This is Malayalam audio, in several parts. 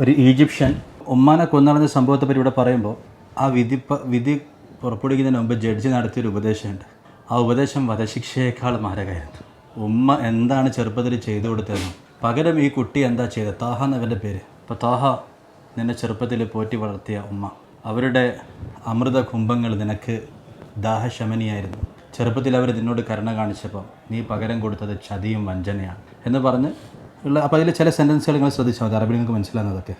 ഒരു ഈജിപ്ഷ്യൻ ഉമ്മാനെ കൊന്നളഞ്ഞ സംഭവത്തെപ്പറ്റി ഇവിടെ പറയുമ്പോൾ ആ വിധി പുറപ്പെടുവിക്കുന്നതിന് മുമ്പ് ജഡ്ജി നടത്തിയൊരു ഉപദേശമുണ്ട്. ആ ഉപദേശം വധശിക്ഷയേക്കാൾ മാരകമായിരുന്നു. ഉമ്മ എന്താണ് ചെറുപ്പത്തിൽ ചെയ്തു കൊടുത്തതെന്ന് പകരം ഈ കുട്ടി എന്താ ചെയ്തത്? താഹ എന്നവൻ്റെ പേര്. അപ്പോൾ താഹ നിന്നെ ചെറുപ്പത്തിൽ പോറ്റി വളർത്തിയ ഉമ്മ, അവരുടെ അമൃത കുംഭങ്ങൾ നിനക്ക് ദാഹശമനിയായിരുന്നു. ചെറുപ്പത്തിൽ അവർ നിന്നോട് കരുണ കാണിച്ചപ്പോൾ നീ പകരം കൊടുത്തത് ചതിയും വഞ്ചനയാണ് എന്ന് പറഞ്ഞ് ഉള്ള. അപ്പോൾ അതിൽ ചില സെൻറ്റൻസുകൾ നിങ്ങൾ ശ്രദ്ധിച്ചാൽ മതി, അറബി നിങ്ങൾക്ക് മനസ്സിലാകുന്നതൊക്കെ.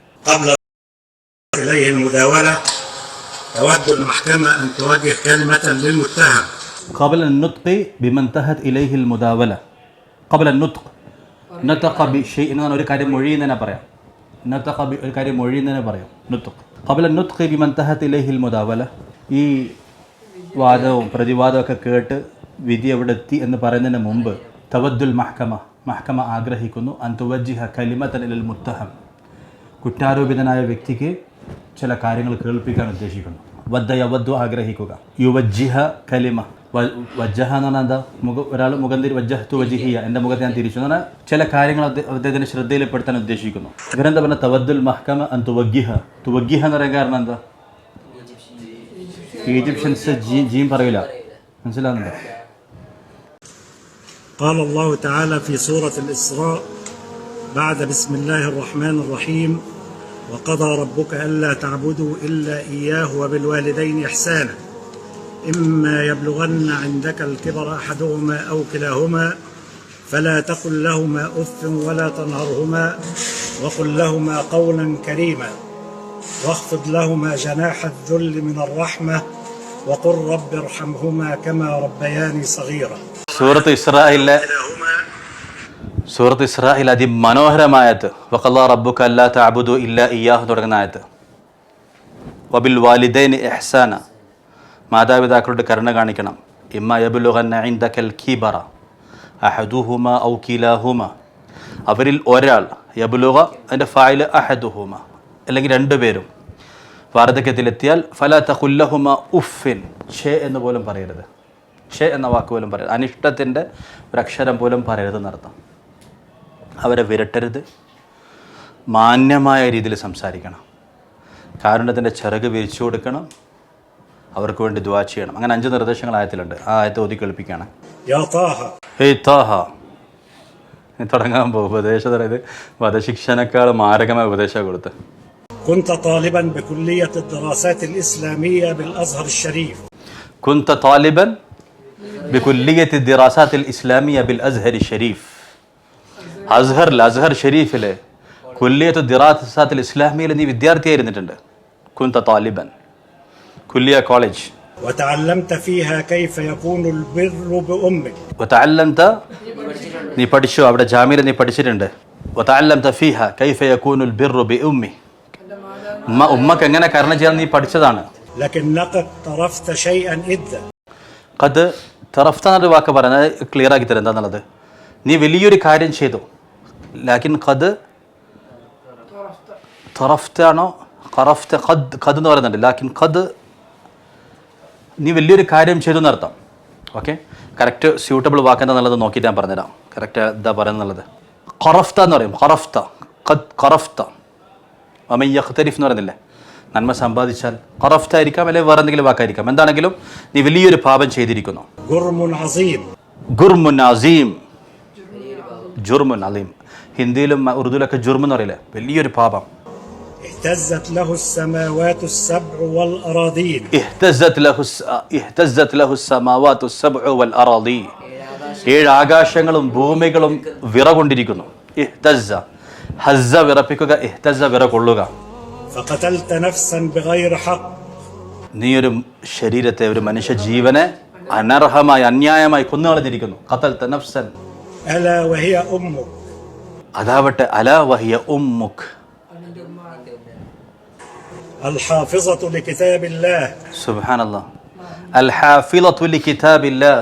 تود المحكمة أن توجه كلمة للمتهم قبل النطق بما انتهت إليه المداولة. قبل النطق نطق بشيء എന്നാണ് ഒരു കാര്യം മൊഴിയെന്ന് പറയാം. നതഖ ഒരു കാര്യം മൊഴിയെന്ന് പറയാം. നുത്ഖ് قبل النطق بما انتهت إليه المداولة. ഈ വാദവും പ്രതിവാദവും ഒക്കെ കേട്ട് വിധി എവിടെ എത്തി എന്ന് പറയുന്നതിന് മുമ്പ് തവദ്ദുൽ മഹ്കമ ആഗ്രഹിക്കുന്നു അൻ തുവജ്ജിഹ കലിമതൻ ഇലൽ മുത്തഹം, കുറ്റാരോപിതനായ വ്യക്തിക്ക് ചില കാര്യങ്ങൾ കേൾപ്പിക്കാൻ ഉദ്ദേശിക്കുന്നു. യവദ്ദു ആഗ്രഹിക്കുക. യുവജ്ജിഹ കലിമ, വജ്ജഹ എന്ന് പറഞ്ഞാൽ എന്താ? ഒരാൾ മുഖം വജ്ജഹ്തു വജിഹിയ, എൻ്റെ മുഖത്ത് ഞാൻ തിരിച്ചു എന്ന് പറഞ്ഞാൽ ചില കാര്യങ്ങൾ അദ്ദേഹത്തിൻ്റെ ശ്രദ്ധയിൽപ്പെടുത്താൻ ഉദ്ദേശിക്കുന്നു. ഇവരെന്താ പറഞ്ഞാൽ തവദ്ദുൽ മഹ്കമ അൻ തുവഗ്ഗിഹ എന്ന് പറയാൻ കാരണം എന്താ? ഈജിപ്ഷ്യൻസ് ജീം പറയില്ല, മനസ്സിലാകുന്നുണ്ടോ? قال الله تعالى في سورة الإسراء بعد بسم الله الرحمن الرحيم وقضى ربك ألا تعبدوا إلا إياه وبالوالدين إحسانا إما يبلغن عندك الكبر أحدهما أو كلاهما فلا تقل لهما أف ولا تنهرهما وقل لهما قولا كريما واخفض لهما جناح الذل من الرحمة وقل رب ارحمهما كما ربياني صغيرا. സൂറത്ത് ഇസ്രായിൽ അതിമനോഹരമായത് വഖല്ലാ റബ്ബുക അല്ലാ തഅബുദു ഇല്ലാ ഇയ്യാഹു തുടങ്ങുന്ന ആയത്ത്. വബിൽ വാലിദൈനി ഇഹ്സാന, മാതാപിതാക്കളോട് കരുണ കാണിക്കണം. ഇമ്മ യബ്ലുഗന്ന ഇൻദകൽ കിബറ അഹദുഹുമ ഔ കിലാഹുമ, അവരിൽ ഒരാൾ, യബ്ലുഗ അതിൻ്റെ ഫായില് അഹദുഹുമ അല്ലെങ്കിൽ രണ്ടുപേരും വാർദ്ധക്യത്തിലെത്തിയാൽ ഫലാ തഖുൽ ലഹുമ ഉഫിൻ, ഷേ എന്ന് പോലും പറയരുത്. ഷേ എന്ന വാക്ക് പോലും പറയരുത്. അനിഷ്ടത്തിൻ്റെ ഒരക്ഷരം പോലും പറയരുതെന്നർത്ഥം. അവരെ വിരട്ടരുത്, മാന്യമായ രീതിയിൽ സംസാരിക്കണം, കാരുണ്യത്തിൻ്റെ ചിറക് വിരിച്ചു കൊടുക്കണം, അവർക്ക് വേണ്ടി ദുആ ചെയ്യണം. അങ്ങനെ 5 നിർദ്ദേശങ്ങൾ ആയത്തിലുണ്ട്. ആ ആയത്ത് ഓതി കേൾപ്പിക്കുകയാണ്. തുടങ്ങാൻ പോകും ഉപദേശം. അതായത് വധശിക്ഷനേക്കാൾ മാരകമായ ഉപദേശം കൊടുത്ത്. كنت طالبا بكلية الدراسات الإسلامية بالأزهر الشريف. كنت طالبا بكلية الدراسات الإسلامية بالأزهر الشريف. അസ്ഹർ ഷെരീഫിലെ കുല്ലിയത്ത് ദിറാസാത്തിൽ ഇസ്ലാമിയിൽ നീ വിദ്യാർത്ഥിയായിരുന്നിട്ടുണ്ട്. കുന്ത താലിബൻ, കുല്ലിയ കോളേജ്. وتعلمت فيها كيف يكون البر بأمك. وتعلمت, നീ പഠിച്ചു അവിടെ ജാമിയിൽ നീ പഠിച്ചിട്ടുണ്ട്. وتعلمت فيها كيف يكون البر بأمي, ഉമ്മക്ക് എങ്ങനെ കരുണ ചെയ്യാൻ നീ പഠിച്ചതാണ്. لكنك طرفت شيئا إذا. قد طرفت എന്നൊരു വാക്ക് പറയുന്നത് ക്ലിയർ ആക്കി തരാം എന്താന്നുള്ളത്. നീ വലിയൊരു കാര്യം ചെയ്തു. ലാക്കിൻ ഖദ് തറഫ്താണോ ഖറഫ്ത, ഖദ് എന്ന് പറയുന്നുണ്ട്. ലാക്കിൻ ഖദ് നീ വലിയൊരു കാര്യം ചെയ്തു എന്നർത്ഥം. ഓക്കെ, കറക്റ്റ് സ്യൂട്ടബിൾ വാക്ക് എന്താണെന്നുള്ളത് നോക്കിയിട്ട് ഞാൻ പറഞ്ഞുതരാം. കറക്റ്റ് എന്താ പറയുന്നുള്ളത്. ഖറഫ്ത എന്ന് പറയും. ഖറഫ്ത, ഖദ് ഖറഫ്ത. അമൻ യഖ്തരിഫ് എന്ന് പറയുന്നില്ലേ, നന്മ സമ്പാദിച്ചാൽ ഖറഫ്ത ആയിരിക്കാം, അല്ലെങ്കിൽ വേറെ എന്തെങ്കിലും വാക്കായിരിക്കാം. എന്താണെങ്കിലും നീ വലിയൊരു പാപം ചെയ്തിരിക്കുന്നു. ഗുർമുൻ അസീം, ജുർമുൻ അലീം. ഹിന്ദിയിലും ഉറുദുവിലൊക്കെ ജുർമ് എന്ന് പറയില്ലേ, വലിയൊരു പാപം. اهتزت له السماوات السبع والأراضين. اهتزت له السماوات السبع والأراضين. 7 ആകാശങ്ങളും ഭൂമികളും വിറകൊണ്ടിരിക്കുന്നു. ഇഹ്തസ്സ, ഹസ്സ വിറപ്പിക്കുക, ഇഹ്തസ്സ വിറകൊള്ളുക. فقتلت نفسا بغير حق. നീ ഒരു ശരീരത്തെ, ഒരു മനുഷ്യ ജീവനെ അനർഹമായി അന്യായമായി കൊന്നുകളഞ്ഞിരിക്കുന്നു. ഖതൽത നഫ്സൻ. ألا وهي أمك. അതാവട്ടെ അലാ വഹിയ ഉമ്മുക്. الحافظة لكتاب الله. സുബ്ഹാനല്ലാഹ്. الحافظة لكتاب الله.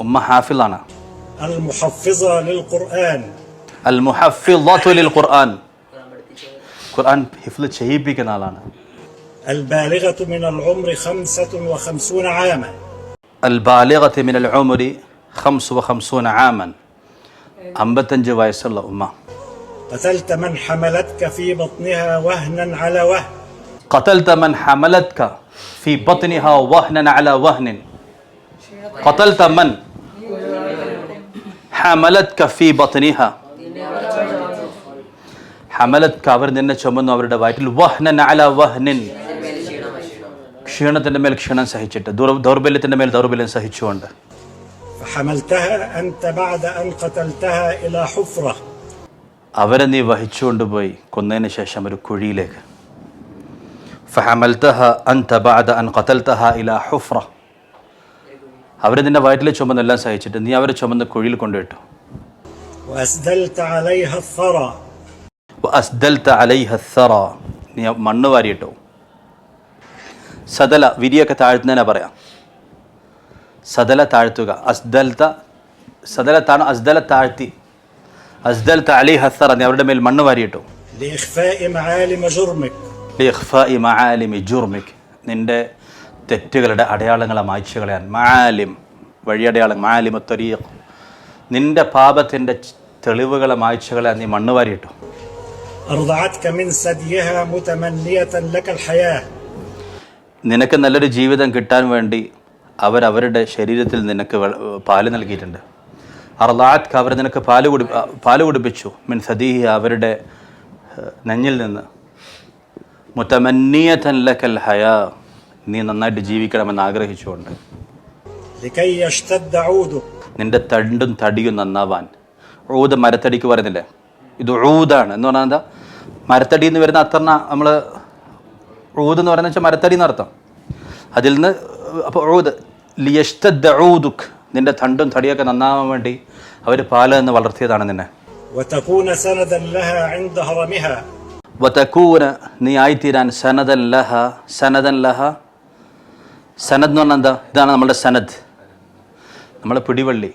ഉമ്മ ഹാഫിളാണ്. المحفظة للقرآن. المحفظة للقرآن. ഖുർആൻ ഹിഫ്ള് ചെയ്യിപ്പിക്കുന്ന ആളാണ്. البالغة من العمر 55 عاما. البالغة من العمر 55 عاما. 55 വയസ്സുള്ള ഉമ്മ. قتلت من حملتك في بطنها وهنا على وهن. قتلت من حملتك في بطنها وهنا على وهن. قتلت من حملتك في بطنها. ഹമലത്ക അവർ നിന്നെ ചുമന്നു അവരുടെ വയറ്റിൽ വഹ്നൻ അല വഹ്നിൻ, ക്ഷീണത്തിൻ്റെ മേൽ ക്ഷീണം സഹിച്ചിട്ട്, ദൗർബല്യത്തിൻ്റെ മേൽ ദൗർബല്യം സഹിച്ചുകൊണ്ട്. فحملتها أنت بعد أن قتلتها إلى حفرة. അവരെ നീ വഹിച്ചുകൊണ്ടുപോയി കൊന്നതിന് ശേഷം ഒരു കുഴിയിലേക്ക്. فحملتها أنت بعد أن قتلتها إلى حفرة. അവരെ നിന്റെ വയറ്റിൽ ചുമന്നെല്ലാം സഹിച്ചിട്ട് നീ അവരെ ചുമന്ന് കുഴിയിൽ കൊണ്ടുവിട്ടു. وأسدلت عليها الثرى. وأسدلت عليها الثرى. നീ മണ്ണ് വാരിയിട്ടു. സദല വിരിയൊക്കെ താഴ്ത്തുന്നതിനെ പറയാം. സദല താഴ്ത്തുക. അസ്ദൽത്ത സദലത്താണ്, അസ്ദല താഴ്ത്തി. അസ്ദൽത്ത അലൈഹ الثرى, നീ അവരുടെ മേൽ മണ്ണ് വാരിയിട്ടു. لإخفاء معالم جرمك. لإخفاء معالم جرمك. നിന്റെ തെറ്റുകളുടെ അടയാളങ്ങളെ മായ്ച്ചു കളയാൻ. മആലിം വഴിയടയാളം, മആലിം ത്വരീഖ്. നിന്റെ പാപത്തിൻ്റെ തെളിവുകളെ മായ്ച്ചു കളയാൻ നീ മണ്ണ് വാരിയിട്ടു. أرضعتك من ثديها متمنية لك الحياة. നിനക്ക് നല്ലൊരു ജീവിതം കിട്ടാൻ വേണ്ടി അവരവരുടെ ശരീരത്തിൽ നിനക്ക് പാല് നൽകിയിട്ടുണ്ട്. അർലാത്ത് അവർ നിനക്ക് പാല് കുടിപ്പിച്ചു. മിൻ സദീഹി അവരുടെ നെഞ്ഞിൽ നിന്ന്. മുതമന്നിയതൻ ലക്കൽ ഹയാ, നീ നന്നായിട്ട് ജീവിക്കണമെന്ന് ആഗ്രഹിച്ചുകൊണ്ട്. لكي يشتد عودك. നിന്റെ തണ്ടും തടിയും നന്നാവാൻ. ഊദ് മരത്തടിക്ക് പറയുന്നില്ലേ, ഇത് ഊദാണ് എന്ന് പറഞ്ഞാൽ എന്താ, മരത്തടി എന്ന് വരുന്ന അത്ര നമ്മൾ ഊദ് എന്ന് പറയുന്നത് വെച്ചാൽ മരത്തടി എന്നർത്ഥം. അതിൽ നിന്ന് അപ്പോൾ ഊദ് ലിയഷ്തദ്ദ ഊദുക്, നിന്റെ തണ്ടും തടിയൊക്കെ നന്നാവാൻ വേണ്ടി അവർ പാല് എന്ന് വളർത്തിയതാണ് നിന്നെ. وتكون سندا لها عند هرمها. വതകൂന, നീ ആയിത്തീരാൻ. സനദൻ ലഹ, സനദൻ ലഹ. സനദ് എന്ന് പറഞ്ഞാൽ എന്താ, ഇതാണ് നമ്മുടെ സനദ്, നമ്മുടെ പിടിവള്ളി,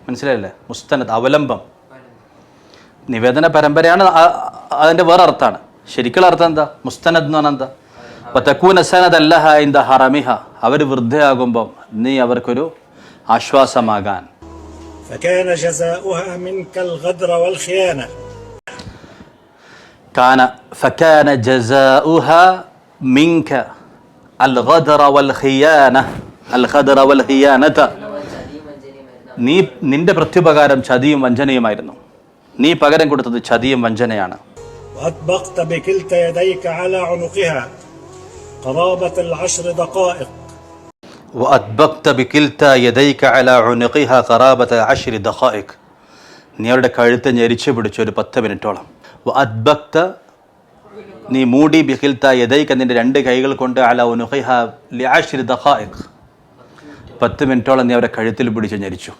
മനസ്സിലായില്ലേ? മുസ്തനദ് അവലംബം, നിവേദന പരമ്പരയാണ് അതിൻ്റെ വേറെ അർത്ഥമാണ്. ശരിക്കുള്ള അർത്ഥം എന്താ? മുസ്തനദ് എന്ന് പറഞ്ഞാൽ എന്താ? വതകൂന സനദൻ ലഹ ഇൻദ ഹറമിഹ, അവർ വൃദ്ധയാകുമ്പം നീ അവർക്കൊരു ആശ്വാസമാകാൻ. فكان جزاؤها منك الغدر والخيانة. فكان جزاؤها منك الغدر والخيانة. الغدر والخيانة, നിന്റെ പ്രത്യുപകാരം ചതിയും വഞ്ചനയുമായിരുന്നു. നീ പകരം കൊടുത്തത് ചതിയും വഞ്ചനയാണ്. وأطبقت بكلتا يديك على عنقها قرابة 10 دقائق. وأطبقت بكلتا يديك على عنقها قرابة 10 دقائق. നീ അവരുടെ കഴുത്ത് ഞെരിച്ചു പിടിച്ചു ഒരു 10 മിനിറ്റോളം. وأطبقت, നീ മൂടി ബിഖിൽത്ത യദൈക, നിന്റെ രണ്ട് കൈകൾ കൊണ്ട് അല ഉനുഖിഹ ലിഅശ്രി ദഖായിഖ്, 10 മിനിറ്റോളം നീ അവരെ കഴുത്തിൽ പിടിച്ച് ഞെരിച്ചു.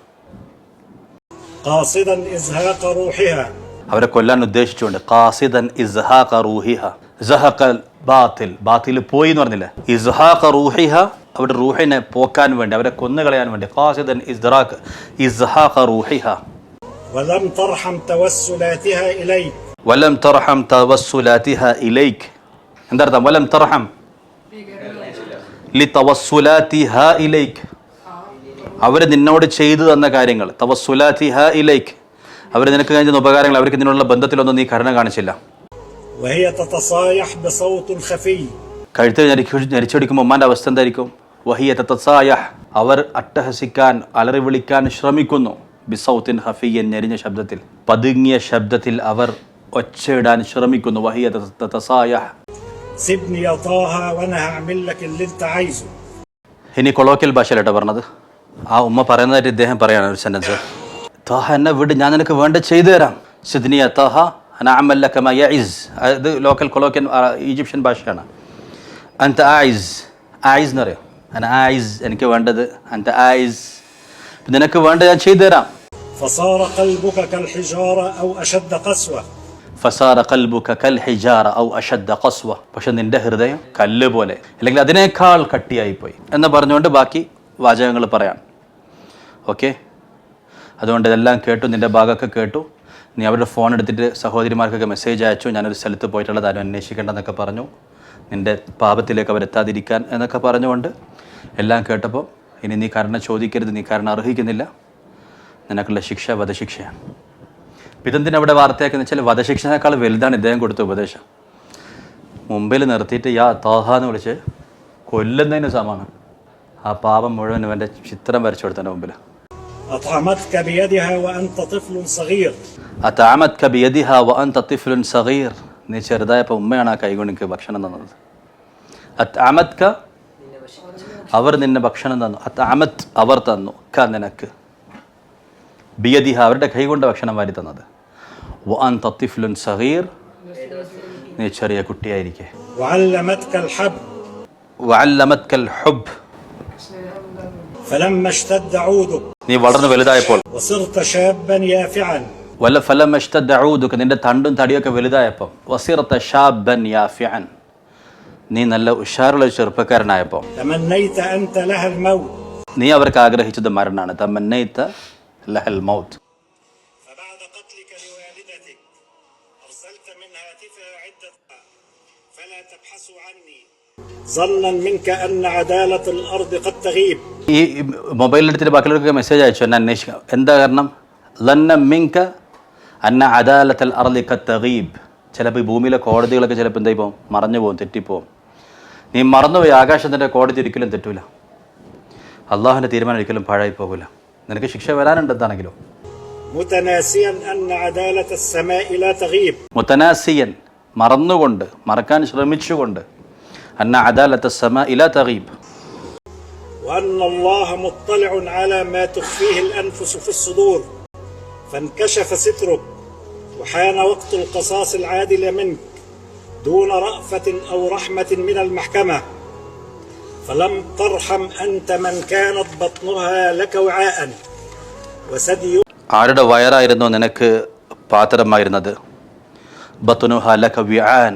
قاصدا إزهاق روحها. അവരെ കൊല്ലാൻ ഉദ്ദേശിച്ചുകൊണ്ട്. ഖാസിദൻ ഇസ്ഹാഖ റൂഹിഹ, സഹഖൽ ബാത്തിൽ, ബാത്തിൽ പോയി എന്ന് പറഞ്ഞില്ല. ഇസ്ഹാഖ റൂഹിഹ, അവരുടെ റൂഹിനെ പോക്കാൻ വേണ്ടി, അവരെ കൊന്നുകളയാൻ വേണ്ടി. ഖാസിദൻ ഇസ്റാഖ് ഇസ്ഹാഖ റൂഹിഹ. ولم ترحم توسلاتها إليك. വലം തർഹം തവസ്സുലാതിഹ ഇലൈക്. എന്താർത്ഥം? വലം തർഹം ലിതവസ്സുലാതിഹ ഇലൈക്, അവർ നിന്നോട് ചെയ്തു തന്ന കാര്യങ്ങൾ. തവസ്സുലാതിഹ ഇലൈക്, അവർ നിനക്ക് കഴിഞ്ഞ ഉപകാരങ്ങൾ, അവർക്ക് ഇതിനുള്ള ബന്ധത്തിലൊന്നും നീ കരുണ കാണിച്ചില്ല. وهي تتصايح بصوت خفي. കഴുത്തിൽ ഞെരിച്ചടിക്കുമ്പോൾ ഉമ്മാൻ്റെ അവസ്ഥ എന്തായിരിക്കും? വഹിയ തതസായഹ്, അവർ അട്ടഹസിക്കാൻ അലറി വിളിക്കാൻ ശ്രമിക്കുന്നു. ബിസൗത്തിൻ ഖഫിയ്യൻ, ഞെരിഞ്ഞ ശബ്ദത്തിൽ, പതുങ്ങിയ ശബ്ദത്തിൽ അവർ ഒച്ചയിടാൻ ശ്രമിക്കുന്നു. വഹിയ തതസായഹ്. سيبني يا طه وانا هعمل لك اللي انت عايزه. ഇനി കൊളോക്കിയൽ ഭാഷയിലാട്ടോ പറഞ്ഞത്. ആ ഉമ്മ പറയുന്നതായിട്ട് ഇദ്ദേഹം പറയാണ് ഒരു സെന്റൻസ്. താഹ, എന്നെ വിട്, ഞാൻ നിനക്ക് വേണ്ട ചെയ്തു തരാം. സിദ്നിയ താഹ അന അമൽ ലക മാ യഇസ്. ഇത് ലോക്കൽ കൊളോക്കിയൽ ഈജിപ്ഷ്യൻ ഭാഷയാണ്. അൻത ആയിസ്, ആയിസ് എന്ന് പറയും. അന ആയിസ്, എനിക്ക് വേണ്ടത്. അൻത ആയിസ്, നിനക്ക് വേണ്ട ഞാൻ ചെയ്തു തരാം. فصار قلبك كالحجارة أو أشد قسوة. ഫസാറ ഖൽബുക കൽ ഹിജാറ ഔ അഷദ്ദ ഖസ്വ, പക്ഷെ നിന്റെ ഹൃദയം കല്ല് പോലെ അല്ലെങ്കിൽ അതിനേക്കാൾ കട്ടിയായിപ്പോയി എന്ന് പറഞ്ഞുകൊണ്ട് ബാക്കി വാചകങ്ങൾ പറയാം. ഓക്കെ, അതുകൊണ്ട് ഇതെല്ലാം കേട്ടു, നിന്റെ ഭാഗമൊക്കെ കേട്ടു. നീ അവരുടെ ഫോൺ എടുത്തിട്ട് സഹോദരിമാർക്കൊക്കെ മെസ്സേജ് അയച്ചു, ഞാനൊരു സ്ഥലത്ത് പോയിട്ടുള്ളത് ആരും അന്വേഷിക്കേണ്ടെന്നൊക്കെ പറഞ്ഞു, നിന്റെ പാപത്തിലേക്ക് അവരെത്താതിരിക്കാൻ എന്നൊക്കെ പറഞ്ഞുകൊണ്ട് എല്ലാം കേട്ടപ്പോൾ ഇനി നീ കരുണ ചോദിക്കരുത്, നീ കരുണ അർഹിക്കുന്നില്ല, നിനക്കുള്ള ശിക്ഷ വധശിക്ഷയാണ്. ഇതെന്തിനാ അവിടെ വാർത്തയാക്കെന്ന് വെച്ചാൽ വധശിക്ഷനേക്കാൾ വലുതാണ് ഇദ്ദേഹം കൊടുത്ത ഉപദേശം. മുമ്പിൽ നിർത്തിയിട്ട് യാ താഹ എന്ന് വിളിച്ച് കൊല്ലുന്നതിന് സമാണ്. ആ പാപം മുഴുവൻ ഇവൻ്റെ ചിത്രം വരച്ചു കൊടുത്തതിൻ്റെ മുമ്പിൽ. أطعمتك بيدها وأنت طفل صغير. അതാമത്ക ബിയദിഹ വഅൻത തിഫ്ലുൻ സഗീർ. നീ ചെറുതായപ്പോൾ ഉമ്മയാണ് ആ കൈകൊണ്ട് എനിക്ക് ഭക്ഷണം തന്നത്. അത്അമത്ക അവർ നിന്നെ ഭക്ഷണം തന്നു. അത്അമത് അവർ തന്നു. ക നിനക്ക്. ബിയദിഹ അവരുടെ കൈ കൊണ്ട് ഭക്ഷണം വാരി തന്നത്. വഅൻത തിഫ്ലുൻ സഗീർ നീ ചെറിയ കുട്ടിയായിരിക്കെ. وعلمتك الحب. വഅല്ലമത്കൽ ഹുബ് فلما اشتد عودك നീ വളർന്നു വലുതായപ്പോൾ. وصرت شابا يافعا. വല്ല ഫലം ഇഷ്തദഊദുക നിന്റെ തണ്ടും തടിയൊക്കെ വലുതായപ്പോൾ. വസിറത ഷാബൻ യാഫിഅൻ നീ നല്ല ഉഷാറുള്ള ചെറുപ്പക്കാരനായപ്പോൾ. تمنيت أنت لها الموت. നീ അവർക്ക് ആഗ്രഹിച്ചത് മരണമാണ്. തമന്നൈത ലഹൽ മൗത്ത്. فبعد قتلك لوالدتك أرسلت من هاتفها عدة فلا تبحثوا عني ظنا منك أن عدالة الأرض قد تغيب. ഈ മൊബൈലിലെടുത്തിട്ട് ബാക്കിയുള്ളവർക്ക് മെസ്സേജ് അയച്ചു എന്നെ അന്വേഷിക്കാം. എന്താ കാരണം? ലന്ന മിങ്ക അന്ന അദാലത്തൽ അർളി ഖദ് തഗീബ്. ചിലപ്പോൾ ഈ ഭൂമിയിലെ കോടതികളൊക്കെ ചിലപ്പോൾ എന്തായി പോകും, മറഞ്ഞു പോകും, തെറ്റിപ്പോവും. നീ മറന്നുപോയി. ആകാശത്തിൻ്റെ കോടതി ഒരിക്കലും തെറ്റൂല. അള്ളാഹുവിൻ്റെ തീരുമാനം ഒരിക്കലും പാഴായി പോകില്ല. നിനക്ക് ശിക്ഷ വരാനുണ്ട് എന്താണെങ്കിലും. متناسيا أن عدالة السماء لا تغيب. മുതനാസിയൻ മറന്നുകൊണ്ട്, മറക്കാൻ ശ്രമിച്ചുകൊണ്ട്. അന്ന അദാലത്ത സമാ ഇലാ തഗീബ്. وأن الله مطلع على ما تخفيه الأنفس في الصدور فانكشف سترك وحان وقت القصاص العادل منك دون رأفة أو رحمة من المحكمة فلم ترحم أنت من كانت بطنها لك وعاء وثدي. ആരുടെ വയറായിരുന്നു നിനക്ക് പാത്രമായിരുന്നത്? ബത്നുഹ ലക വിആൻ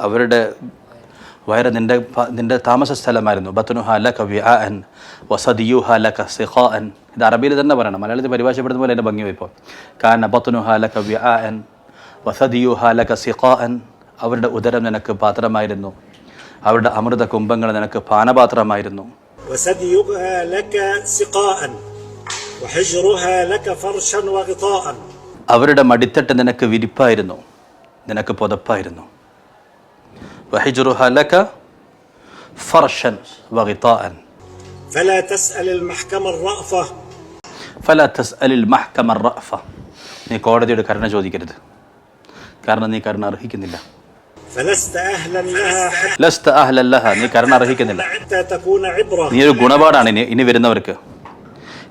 അവരുടെ വയറ് നിന്റെ താമസ സ്ഥലമായിരുന്നു. ബത്നുഹ ലക വിആൻ വസദിയുഹ ലക സിഖാൻ. ഇത് അറബിയിൽ തന്നെ പറയണം. മലയാളത്തിൽ പരിഭാഷപ്പെടുന്ന പോലെ എൻ്റെ ഭംഗി പോയിപ്പോൾ. കാന ബത്നുഹ ലക വിആൻ വസദിയുഹ ലക സിഖാൻ. അവരുടെ ഉദരം നിനക്ക് പാത്രമായിരുന്നു. അവരുടെ അമൃത കുംഭങ്ങൾ നിനക്ക് പാനപാത്രമായിരുന്നു. وثديها لك سقاء وحجرها لك فرشا وغطاء. അവരുടെ മടിത്തട്ട് നിനക്ക് വിരിപ്പായിരുന്നു, നിനക്ക് പുതപ്പായിരുന്നു. وحجرها لك فرشا وغطاء. فلا تسأل المحكمة الرأفة. فلا تسأل المحكمة الرأفة. നീ കോടതിയുടെ കരുണ ചോദിക്കരുത്. കാരണം നീ കരുണ അർഹിക്കുന്നില്ല. فلست أهلا لها ലസ്ത അഹ്ലൻ ലഹ. നീ കരുണ അർഹിക്കുന്നില്ല. حتى تكون عبرة. നീ ഒരു ഗുണപാഠാണ് ഇനി വരുന്നവർക്ക്.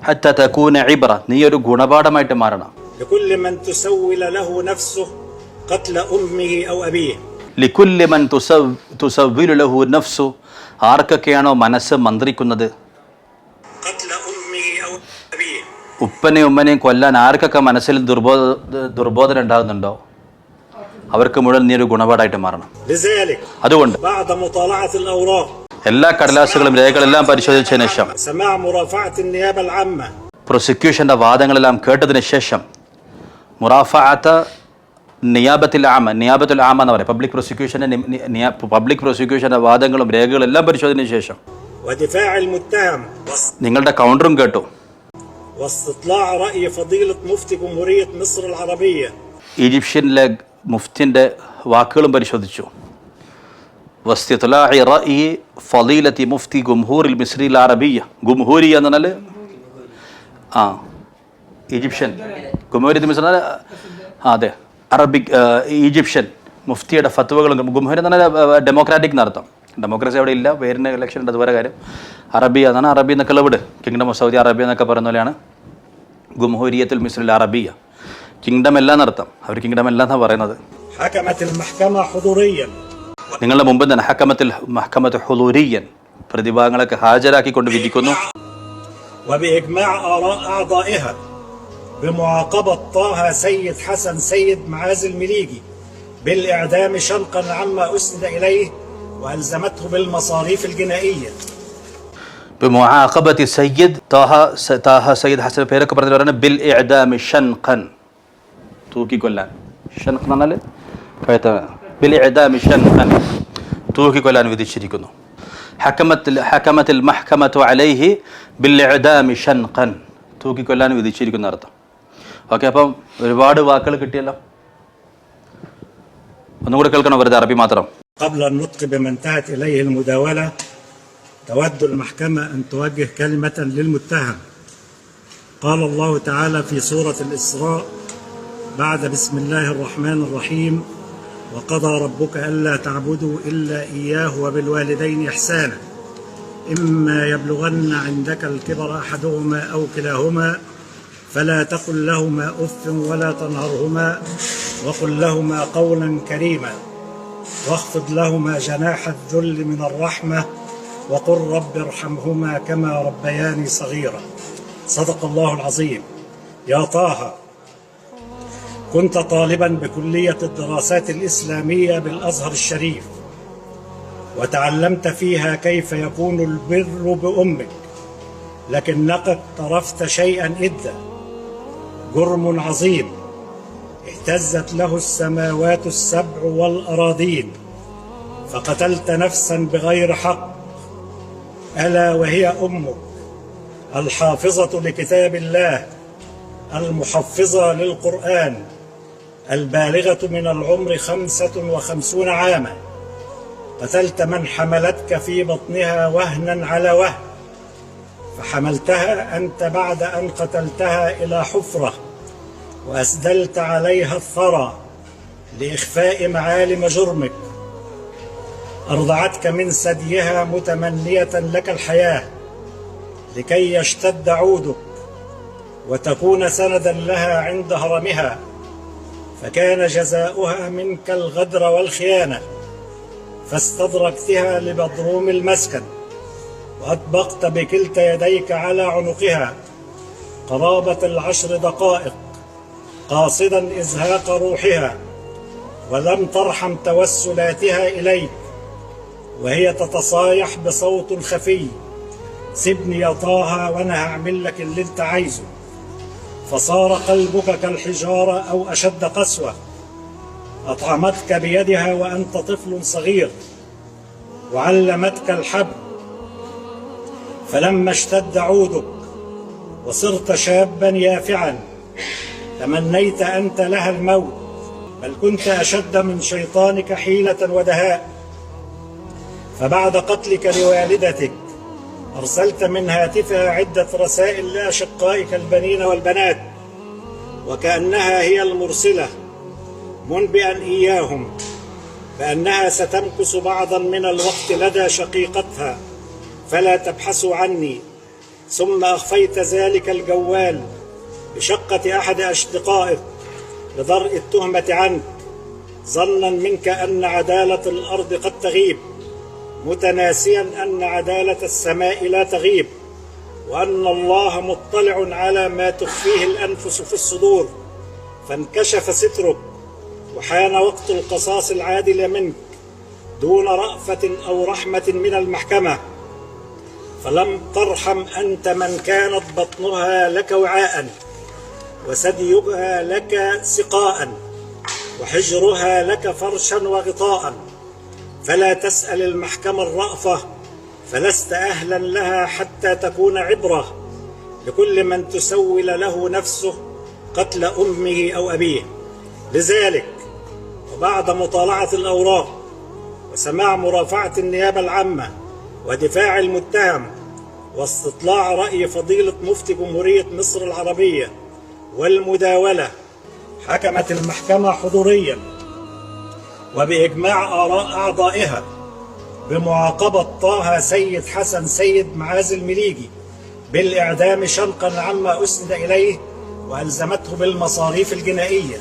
حتى تكون عبرة. നീ ഒരു ഗുണപാഠമായിട്ട് മാറണം. لكل من تسول له نفسه قتل أمه أو أبيه. لكل من تسول له نفسه. ആർക്കൊക്കെയാണോ മനസ്സ് മന്ത്രിക്കുന്നത്, قتل أمه أو أبيه. ഉപ്പനെയും ഉമ്മനെയും കൊല്ലാൻ ആർക്കൊക്കെ മനസ്സിൽ ദുർബോധന ഉണ്ടാകുന്നുണ്ടോ അവർക്ക് മുഴുവൻ നീ ഒരു ഗുണപാഠമായിട്ട് മാറണം. لذلك അതുകൊണ്ട് بعد مطالعة الأوراق എല്ലാ കടലാസുകളും രേഖകളെല്ലാം പരിശോധിച്ചതിന് ശേഷം, سماع مرافعة النيابة العامة പ്രോസിക്യൂഷന്റെ വാദങ്ങളെല്ലാം കേട്ടതിന് ശേഷം, മുറാഫഅത നിയാബത്തുൽ ആമ, നിയാബത്തുൽ ആമ എന്ന് പറയും, പബ്ലിക് പ്രോസിക്യൂഷന്റെ വാദങ്ങളും രേഖകളെല്ലാം പരിശോധനയ്ക്ക് ശേഷം ودفاع المتهم നിങ്ങളുടെ കൗണ്ടറും കേട്ടു. واستطلاع رأي فضيلة مفتي جمهورية مصر العربية. ഈജിപ്ഷ്യനിലെ മുഫ്തിന്റെ വാക്കുകളും പരിശോധിച്ചു. വസ്തിത്ലാഇ റഅയി ഫളീലത്തി മുഫ്തി ഗുംഹൂറിൽ മിസ്രിൽ അറബിയ. ഗുംഹൂരി എന്ന് പറഞ്ഞാൽ ഈജിപ്ഷ്യൻ ഗുംഹൂരി മിസ്ര, അതെ, അറബിക് ഈജിപ്ഷ്യൻ മുഫ്തിയുടെ ഫത്വകളും. ഗുംഹൂരി എന്ന് പറഞ്ഞാൽ ഡെമോക്രാറ്റിക് എന്നർത്ഥം. ഡെമോക്രസി അവിടെ ഇല്ല, പേരിന് ഇലക്ഷൻ ഉണ്ട്, അതുവരെ കാര്യം. അറബിയ എന്നാണ്. അറബി എന്നൊക്കെ ഉള്ളവിടെ കിങ്ഡം ഓഫ് സൗദി അറേബ്യ എന്നൊക്കെ പറയുന്ന പോലെയാണ് ഗുംഹൂരിയത്തുൽ മിസ്രിൽ അറബിയ. കിങ്ഡം എല്ലാം നടത്താം. അവർ കിങ്ഡം എല്ലാം എന്നാണ് പറയുന്നത്. حكمت المحكمة حضوريا. നിങ്ങളുടെ മുമ്പ് തന്നെ മഹ്കമത്ത് ഹുദൂരിയൻ, പ്രതിഭാഗങ്ങളൊക്കെ ഹാജരാക്കിക്കൊണ്ട് വിധിക്കുന്നു. وبإجماع آراء أعضائها بمعاقبة طه سيد حسن سيد معاذ المليجي بالإعدام شنقا عما أسند إليه وألزمته بالمصاريف الجنائية. بمعاقبة سيد طه سيد حسن പേരൊക്കെ പറഞ്ഞിട്ട് ബിൽ ഇഅദാമി ഷൻഖൻ, തൂക്കിക്കൊല്ലാൻ. ഷൻഖ് എന്ന് പറഞ്ഞാൽ ബിൽ ഇഅദാമി ഷൻഖൻ, തൂക്കിക്കൊല്ലാൻ വിധിച്ചിരിക്കുന്നു. ഹക്കമത്തിൽ മഹ്കമത്തു അലൈഹി ബിൽ ഇഅദാമി ഷൻഖൻ, തൂക്കിക്കൊല്ലാൻ വിധിച്ചിരിക്കുന്ന അർത്ഥം. ഓക്കെ, അപ്പം ഒരുപാട് വാക്കുകൾ കിട്ടിയല്ലോ. ഒന്നുകൂടെ കേൾക്കണം, വെറുതെ അറബി മാത്രം. قبل النطق بما انتهت إليه المداولة تود المحكمة أن توجه كلمة للمتهم. قال الله تعالى في سورة الإسراء بعد بسم الله الرحمن الرحيم: وقضى ربك ألا تعبدوا إلا إياه وبالوالدين إحسانا إما يبلغن عندك الكبر أحدهما أو كلاهما فلا تقل لهما أف ولا تنهرهما وقل لهما قولا كريما واخفض لهما جناح الذل من الرحمة وقل رب ارحمهما كما ربياني صغيرا. صدق الله العظيم. يا طه، كنت طالبا بكلية الدراسات الإسلامية بالأزهر الشريف، وتعلمت فيها كيف يكون البر بأمك، لكنك اقترفت شيئا إدا، جرم عظيم اهتزت له السماوات السبع والأراضين، فقتلت نفسا بغير حق، ألا وهي أمك الحافظة لكتاب الله المحفظة للقرآن البالغة من العمر 55 عاما. قتلت من حملتك في بطنها وهنا على وهن، فحملتها أنت بعد أن قتلتها إلى حفرة وأسدلت عليها الثرى لإخفاء معالم جرمك. أرضعتك من ثديها متمنية لك الحياة لكي يشتد عودك وتكون سندا لها عند هرمها، فكان جزاؤها منك الغدر والخيانة، فاستدركتها لبضروم المسكن وأطبقت بكلتا يديك على عنقها قرابة 10 دقائق قاصدا إزهاق روحها، ولم ترحم توسلاتها إليك وهي تتصايح بصوت خفي: سيبني يا طه وأنا هعمل لك اللي أنت عايزه. فصار قلبك كالحجارة أو أشد قسوة. أطعمتك بيدها وأنت طفل صغير، وعلمتك الحبل، فلما اشتد عودك وصرت شابا يافعا تمنيت أنت لها الموت، بل كنت أشد من شيطانك حيلة ودهاء. فبعد قتلك لوالدتك أرسلت من هاتفها عدة رسائل لأشقائك البنين والبنات، وكأنها هي المرسلة، منبئا إياهم بأنها ستمكث بعضا من الوقت لدى شقيقتها فلا تبحثوا عني، ثم أخفيت ذلك الجوال بشقة أحد أشقائك لدرء التهمة عنك، ظنا منك أن عدالة الأرض قد تغيب، متناسيا أن عدالة السماء لا تغيب، وأن الله مطلع على ما تخفيه الأنفس في الصدور، فانكشف سترك وحان وقت القصاص العادل منك دون رأفة أو رحمة من المحكمة، فلم ترحم أنت من كانت بطنها لك وعاء وثديها لك سقاء وحجرها لك فرشا وغطاء، فلا تسأل المحكمة الرأفة، فلست أهلا لها حتى تكون عبرة لكل من تسول له نفسه قتل أمه أو أبيه. لذلك وبعد مطالعة الأوراق وسماع مرافعة النيابة العامة ودفاع المتهم واستطلاع رأي فضيلة مفتي جمهورية مصر العربية والمداولة، حكمت المحكمة حضوريا وبإجماع آراء أعضائها بمعاقبة طه سيد حسن سيد معاذ المليجي بالإعدام شنقا عما أسند إليه، وألزمته بالمصاريف الجنائية.